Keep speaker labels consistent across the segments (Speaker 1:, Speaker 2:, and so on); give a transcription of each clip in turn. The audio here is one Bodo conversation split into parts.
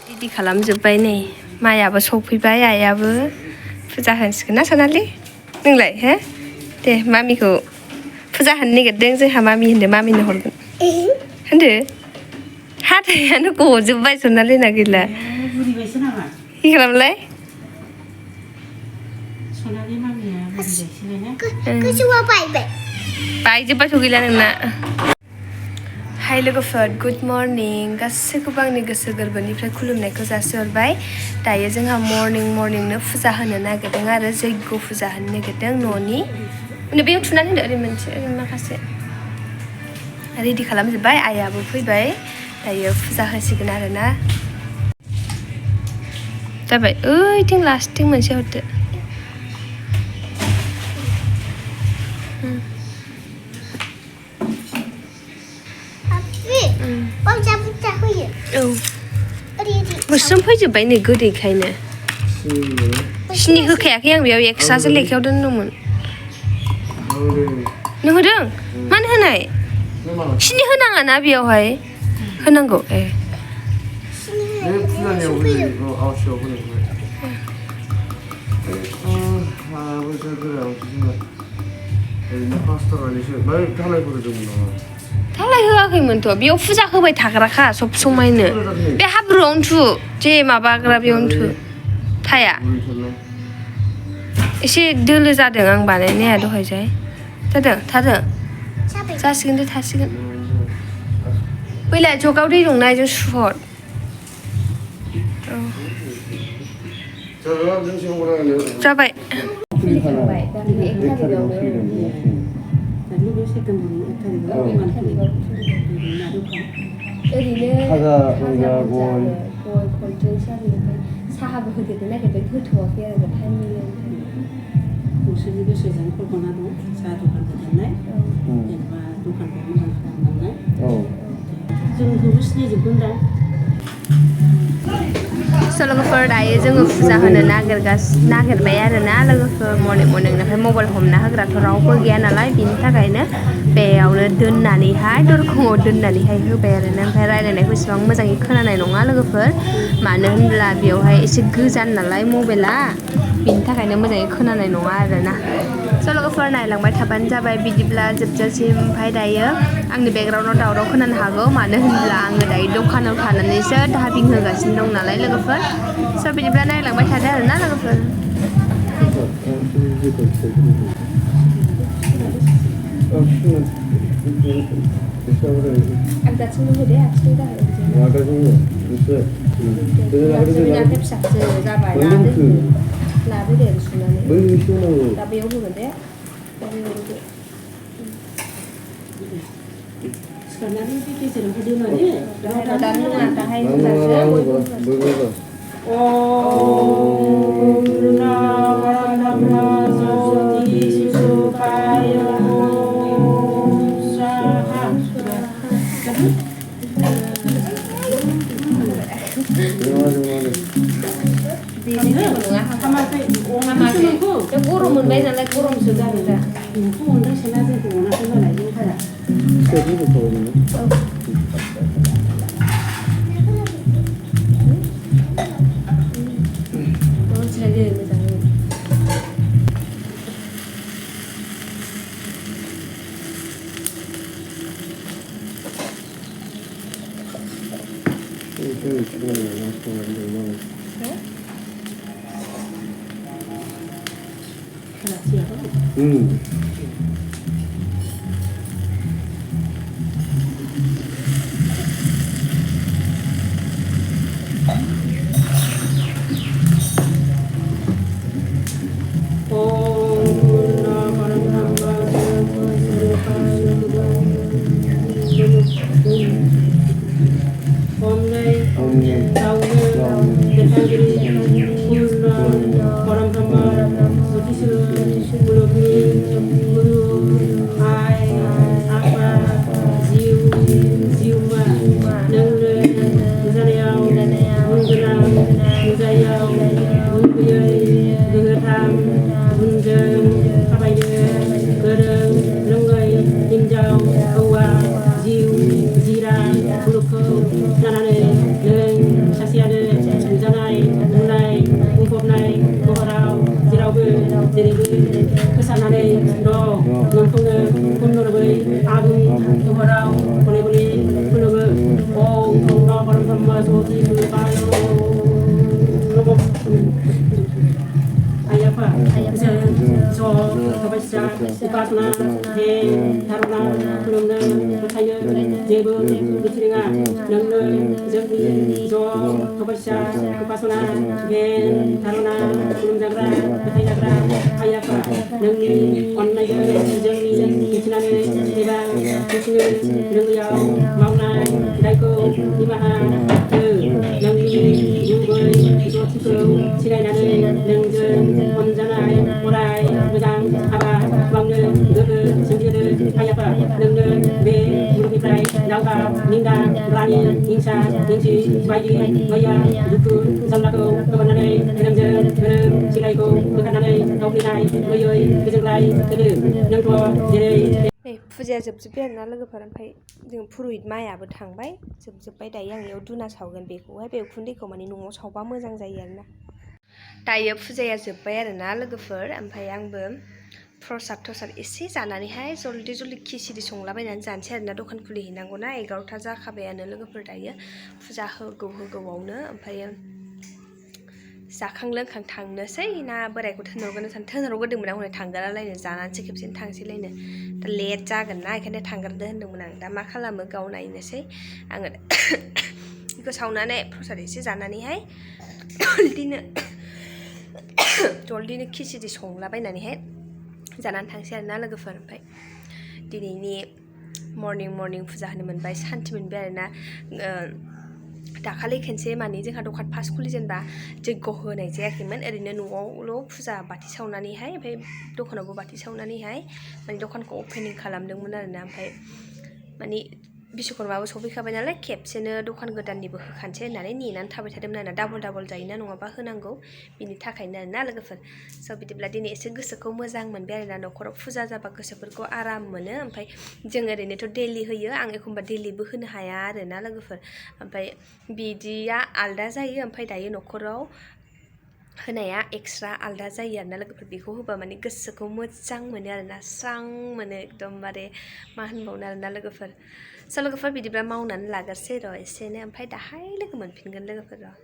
Speaker 1: रेडि खालामजोब्बाय नै माइयाबो सफैबाय आइयाबो फुजा होनसिगोन ना सनालि नोंलाय हो दे मामिखौ फुजा होनो नागिरदों जोंहा मामि होनदो मामिनो हरगोन होनदो हाथायानो गजोब्बाय सनालिना गैला हि खालामलाय
Speaker 2: सनालि मामिया
Speaker 1: गोजौआव बायजोब्बायथ' गैला नोंना हाय लोगोफोर गुड मर्निं गासैखौबो आंनि गोसो गोरबोनिफ्राय खुलुमनायखौ जासिहरबाय दायो जोंहा मर्निंनो फुजा होनो नागिरदों आरो जग्य फुजा होनो नागिरदों न'नि बेयाव थुनानै होदो ओरै मोनसे ओरै माखासे रेडि खालामजोब्बाय आइयाबो फैबाय दायो फुजा होसिगोन आरोना जाबाय ओइथिं लास्टथिं मोनसे हरदो मोस्रोम फैजोब्बाय नै गोदैखायनो सिनि होखायाखै आं बेयाव एक्सट्रासो लेखायाव दोनदोंमोन नों होदों मानो होनाय सिनि होनाङा ना बेयावहाय होनांगौ ए थालाय होआखैमोनथ' बेयाव फुजा होबाय थाग्राखा सब समायनो बे हाब्रुआवनो थु जे माबाग्रा बेयावनो थु थाया एसे दोलो जादों आं बानायनाया दहायजाय जादों थादों जासिगोन दे थासिगोन बैलाय जगाव दै दंना इजों सुहर जाबाय साहाबो होदेरनो नागिरदों होथ'वाखै आरो टाइम
Speaker 2: नोंसोरनि गोसोजों कल्पना दं साहा दखान होदेरनाय जेनेबा दखानखौ मोजां खालामलांनाय जोंखौबो सिनायजोबगोन दा
Speaker 1: लोगोफोर दायो जोङो फुजा होनो नागिरबाय आरोना लोगोफोर मर्निंनिफ्राय मबाइल हमना होग्राथ' रावबो गैया नालाय बिनि थाखायनो बेयावनो दोननानैहाय दरखंआव दोननानैहाय होबाय आरोना ओमफ्राय रायलायनायखौ इसेबां मोजाङै खोनानाय नङा लोगोफोर मानो होनब्ला बेयावहाय एसे गोजान नालाय मबाइला बिनि थाखायनो मोजाङै खोनानाय नङा आरोना लोगोफोर नायलांबाय थाबानो जाबाय बिदिब्ला जोबजासिम ओमफ्राय दायो आंनि बेकग्राउन्डआव दावराव खोनानो हागौ मानो होनब्ला आङो दायो दखानाव थानानैसो दाबिं होगासिनो दं नालाय लोगोफोर बिदिब्ला नायलांबाय थादो आरोना लोगोफोर आगदाथिंबो होदे आथिं गाहै फिसासो जाबाय लाबोदो सुनानै दा बेयाव होगोन दे
Speaker 2: सिखारनानै बे गेजेराव होदो माने
Speaker 1: दाहाय होजासो गरम मोनबाय नालाय गरमसो जादों दा
Speaker 2: नोंखौ मोनदोंसोना जोंखौ अनाखै मालाय जों हारा महराव जेरावबो जेरैबो गोसारनानै दं नोंखौनो खुलुमै आबुं महराव गले गले खुलुमो ओम नमो ब्रह्म ज्योति हृदय नमो Ayapa, Jo, Kabasya, Upasana, Hen, Dharana, Kulumna, Mutaya, Jebu, Mutringa, Nangna, Jagni, Jo, Kabasya, Upasana, Hen, Dharana, Kulumjagra, Mutayagra, Ayapa, Nangni, Onaya, Jagni, Mutrinane, Deva, Mutringa, Nangya, Mauna, Daiko, Imaha, Nangni, Yungoi, Jotiko, Sirainane, Nangja, 언제나이 오라이 무장 하바 왕느 너그 승기르 하야바 능느 매 무릎이프라이 나우가 닝가 라니 잉샤 잉시 와이기 와야 누쿠 살라고 그만나네 그남자 그름 시가이고 그간나네 나우리나이 너여이 그정라이 그르 능토 제레이
Speaker 1: फुजाया जोबजोब्बाय आरोना लोगोफोर ओमफ्राय जों पुरहित मायाबो थांबाय जोबजोब्बाय दायो आं इयाव धुना सावगोन बेखौहाय बे उखुन्दैखौ माने न'आव सावबा मोजां जायो आरोना दायो फुजाया जोब्बाय आरोना लोगोफोर ओमफ्राय आंबो प्रसाद थसाद एसे जानानैहाय जल्दि खिसिरि संलाबायनानै जानोसै आरोना दखान खुलिहैनांगौना 11टा जाखाबायानो लोगोफोर दायो फुजा होगौआवनो ओमफ्राय जाखां लोंखां थांनोसै ना बोरायखौ थोनहरग्रोदोंमोन आं हनै थांगारालायनो जानानैसो खेबसेनो थांसैलायनो दा लेट जागोन ना बेखायनो थांगारदो होनदोंमोन आं दा मा खालामो गाव नायनोसै आङो बेखौ सावनानै प्रसाद एसे जानानैहाय जल्दिनो खिसिरि संलाबायनानैहाय जानानै थांसै आरोना लोगोफोर ओमफ्राय दिनैनि मर्निं फुजा होनो मोनबाय सान्थि मोनबाय आरोना दाखालि खेनसे माने जोंहा दखान फार्स्ट खुलिजेनबा जग्य होनाय जायाखैमोन ओरैनो न'आवल' फुजा बाथि सावनानैहाय ओमफ्राय दखानावबो बाथि सावनानैहाय माने दखानखौ अपेनिं खालामदोंमोन आरोना ओमफ्राय माने बिश्वकर्माबो सफैखाबाय नालाय खेबसेनो दखान गोदाननिबो होखानोसै होननानै नेनानै थाबाय थादोंमोन आरोना डाबल जायोना नङाबा होनांगौ बिनि थाखायनो आरोना लोगोफोर स' बिदिब्ला दिनै एसे गोसोखौ मोजां मोनबाय आरोना न'खराव फुजा जाबा गोसोफोरखौ आराम मोनो ओमफ्राय जों ओरैनोथ' दैलि होयो आं एखमबा दैलिबो होनो हाया आरोना लोगोफोर ओमफ्राय बिदिया आलदा जायो ओमफ्राय दायो न'खराव होनाया एक्सट्रा आलदा जायो आरोना लोगोफोर बेखौ होबा माने गोसोखौ मोजां मोनो आरोना स्रां मोनो एकदमबारे मा होनबावनो आरोना लोगोफोर स' लोगोफोर बिदिब्ला मावनानै लाग्रोसै र' एसेनो ओमफ्राय दाहाय लोगो मोनफिनगोन लोगोफोर र'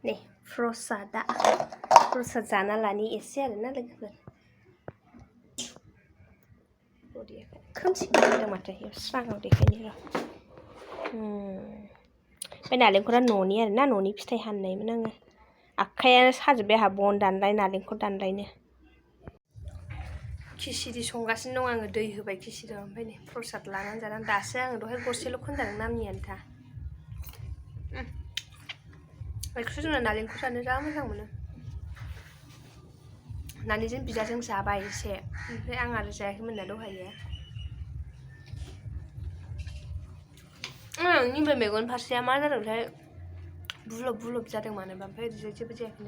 Speaker 1: नै प्रसाद जाना लानि एसे आरोना लोगोफोर खोमसि जादों माथो स्राङाव देखायनि र' बे नालेंखरा न'नि आरोना न'नि फिथाइ हाननायमोन आङो आखायानो साजोब्बाय आंहा बन दानलाय नालेंखर दानलायनो खिसिरि संगासिनो दं आङो दै होबाय खिसिरियाव ओमफ्राय नै प्रसाद लानानै जानानै दासो आङो दहाय गरसेल' खनजादों नामनि आन्था बेखौसो जोंना नालेंखर जानो जा मोजां मोनो नानिजों बिदाजों जाबाय एसे ओमफ्राय आं आरो जायाखैमोन ना दहायो निबे मेगन फारसेया मा जादोंथाय बुलब जादों मानोबा ओमफ्राय ओरैजाय जेबो जायाखै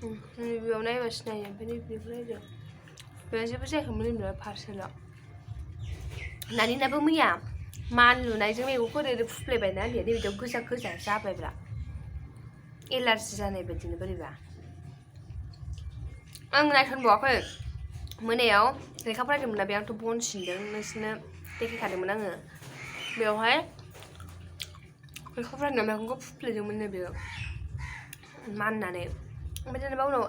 Speaker 1: नैबेयाव नायबा सिनायो ओमफ्राय नैबेखौ नायदो बेयाव जेबो जायाखैमोन नैबेयाव फारसेल' नानिनाबो मैया मान लुनायजों मेगनखौ ओरै फुफ्लेबायना उन्दैया नैबेयाव गोजा जाबायब्रा एलार्जि जानाय बायदिनो बोरैबा आं नायसनबावाखै मोनायाव लेखा फरायदोंमोन ना बेयावथ' बन सिनदों नोंसोरनो देखायखादोंमोन आङो बेवहाय लेखा फरायनाय मेगनखौ फुफ्लेदोंमोन नो बेयो माननानै ओमफ्राय जेनेबा उनाव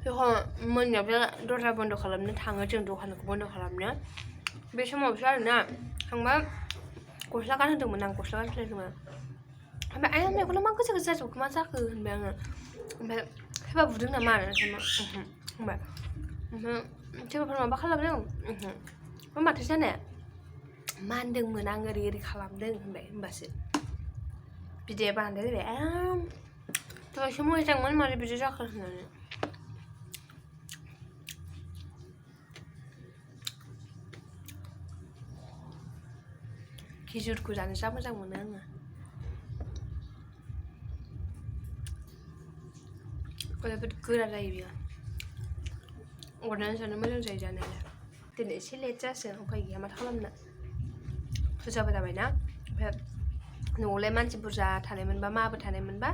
Speaker 1: बेखौ मोनायाव बे दरजा बन्द' खालामनो थाङो जों दखानखौ बन्द' खालामनो बे समावसो आरोना थांबा गस्ला गानहोदोंमोन आं गस्ला गानस्लायदोंमोन ओमफ्राय आया मेगना मा गोजा जाजोबखो मा जाखो होनबाय आङो ओमफ्राय सोरबा बुदों नामा होनबाय सोरबाफोर माबा खालामदों ओमफ्राय माथो जानो मानदोंमोन आं ओरै खालामदों होनबाय होमबासो बिदाया बांद्राय जाबाय दहायसो मोजांमोन मारै बिदि जाखो होननानै खिजुरखौ जानो जा मोजां मोनो आङो जोबोद गोरा जायो बियो अरनानै जानो मोजां जायो जानायालाय दिनै एसे लेट जासिगोन उफाय गैया माथो खालामनो फुजाबो जाबायना ओमफ्राय न'आवलाय मानसि बुरजा थानायमोनबा माबो थानायमोनबा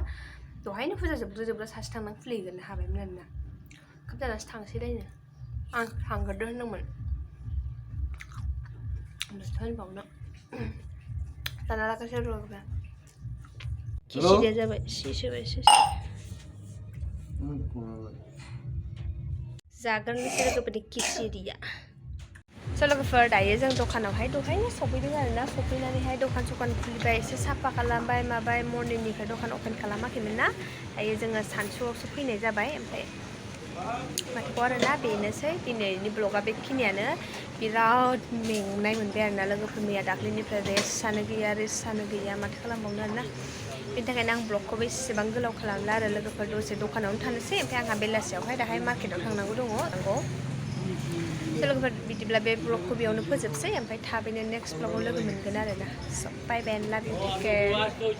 Speaker 1: दहायनो फुजा जोबग्रोजोबग्रा सासे थांनानै खुलिहैग्रोनो हाबायमोन आरोना ओंखाम जानासो थांसैलायनो आं थांग्रोदो होनदोंमोन ओमफ्रायसो होनबावनो दाना लागासिनो र'ग्रा खिसिरिया जाबाय सिसोबाय जाग्रोनोसै लोगोफोरनि खिसिरिया लोगोफोर दायो जों दखानावहाय दहायनो सफैदों आरोना सफैनानैहाय दखान खुलिबाय एसे साफा खालामबाय माबाय मर्निंनिफ्राय दखान अपेन खालामाखैमोन ना दायो जोङो सानसुआवसो फैनाय जाबाय ओमफ्राय माथोखौ आरोना बेनोसै दिनैनि ब्लगा बेखिनियानो बिराद मेंनाय मोनबाय आरोना लोगोफोर मैया दाख्लैनिफ्राय रेस्टआनो गैया माथो खालामबावनो आरोना बेनि थाखायनो आं ब्लगखौबो एसेबां गोलाव खालामला आरो लोगोफोर दसे दखानावनो थानोसै ओमफ्राय आंहा बेलासियावहाय दाहाय मार्केटाव थांनांगौ दङ लोगोफोर बिदिब्ला बे ब्लगखौ बेयावनो फोजोबसै ओमफ्राय थाबैनो नेक्स्ट ब्लगाव लोगो मोनगोन आरोना बाय बाय एन्ड लाभ इउ टेक केयार